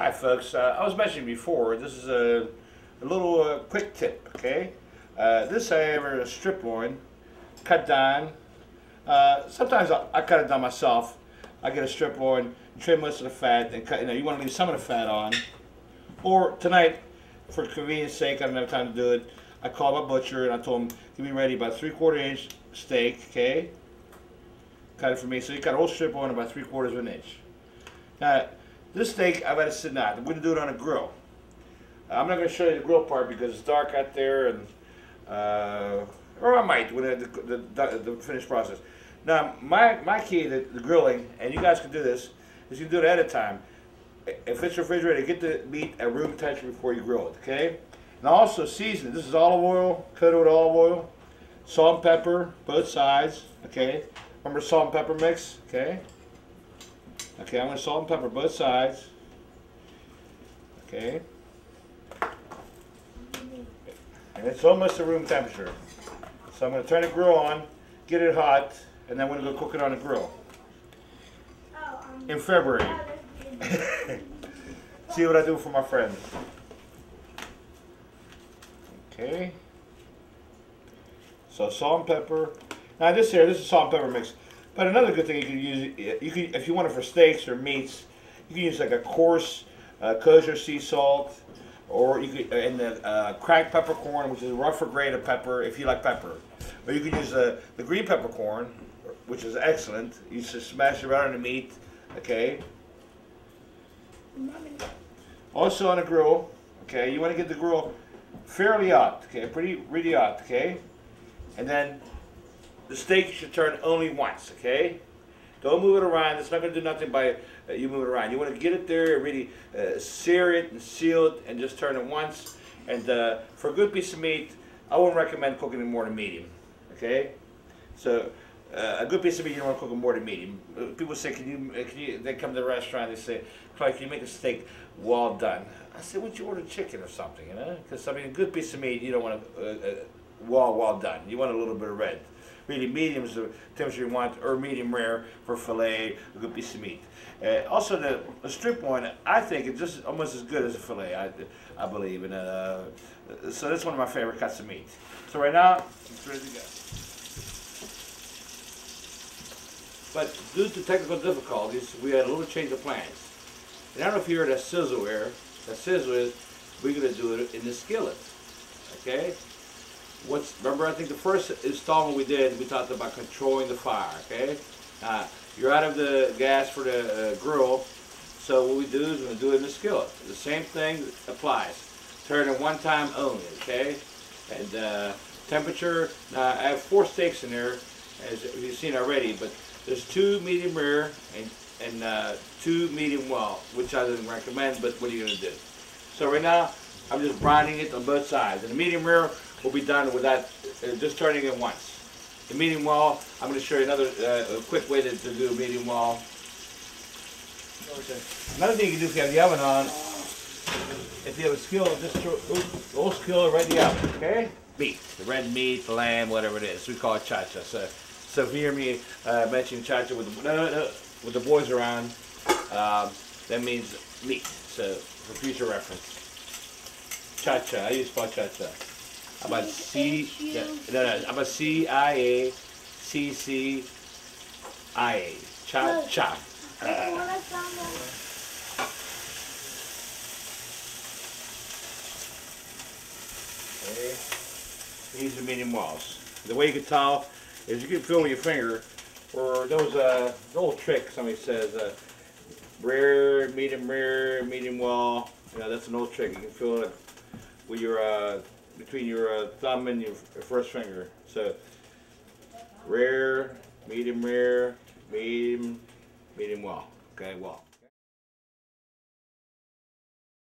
Hi folks, I was mentioning before, this is a little quick tip, okay? This I have a strip loin, cut down. Sometimes I cut it down myself. I get a strip loin, trim most of the fat, and cut. You want to leave some of the fat on. Or tonight, for convenience sake, I don't have time to do it. I called my butcher and I told him, give me ready about 3/4 inch steak, okay? Cut it for me. So he cut a whole strip loin about 3/4 of an inch. Now, this steak I've had it sitting out. I'm going to do it on a grill. I'm not going to show you the grill part because it's dark out there, and or I might when the finished process. Now, my key to the grilling, and you guys can do this, is you can do it ahead of time. If it's refrigerated, get the meat at room temperature before you grill it, okay? And also season it. This is olive oil, coated with olive oil, salt and pepper, both sides, okay? Remember salt and pepper mix, okay? Okay, I'm going to salt and pepper both sides, okay? And it's almost at room temperature. So I'm going to turn the grill on, get it hot, and then I'm going to go cook it on the grill. In February. See what I do for my friends. Okay. So salt and pepper. Now this is salt and pepper mix. But another good thing you can use, if you want it for steaks or meats, you can use like a coarse kosher sea salt, or you could and the cracked peppercorn, which is a rougher grade of pepper if you like pepper. Or you can use the green peppercorn, which is excellent. You just smash it right on the meat, okay. Also on a grill, okay, you want to get the grill fairly hot, okay, really hot, okay, and then the steak you should turn only once, okay. Don't move it around. It's not going to do nothing by you move it around. You want to get it there, really sear it and seal it, and just turn it once. And for a good piece of meat, I wouldn't recommend cooking it more than medium, okay. So a good piece of meat, you don't want to cook it more than medium. People say, can you? They come to the restaurant, they say, Claudio, can you make a steak well done? I said, would you order chicken or something, you know? Because I mean, a good piece of meat, you don't want well done. You want a little bit of red. Really, medium is the temperature you want, or medium rare for fillet, a good piece of meat. Also, the strip loin, I think it's just almost as good as a fillet, I believe. And so that's one of my favorite cuts of meat. So right now, it's ready to go. But due to technical difficulties, we had a little change of plans. And I don't know if you heard that sizzle there. That sizzle is, we're going to do it in the skillet, okay? Remember, I think the first installment we did, we talked about controlling the fire, okay? You're out of the gas for the grill, so what we do is we're going to do it in the skillet. The same thing applies. Turn it one time only, okay? And temperature, now I have 4 steaks in there, as you've seen already, but there's 2 medium rare and 2 medium well, which I didn't recommend, but what are you going to do? So right now, I'm just browning it on both sides. And the medium rare will be done with that, just turning it once. The medium well, I'm going to show you another quick way to do a medium well. Another thing you can do if you have the oven on, if you have a skillet, just throw the whole skillet right in the oven, okay? Meat, the red meat, the lamb, whatever it is. We call it cha-cha. So if you hear me mentioning cha-cha with the boys around, that means meat. So for future reference, cha-cha. I use spell cha-cha. How about how about CIA, CCIA, cha-cha. Okay. These are medium wells. The way you can tell is you can feel with your finger, or those the old trick somebody says, rare, medium well. You know, that's an old trick. You can feel it with your between your thumb and your first finger. So rare, medium well. Okay, well.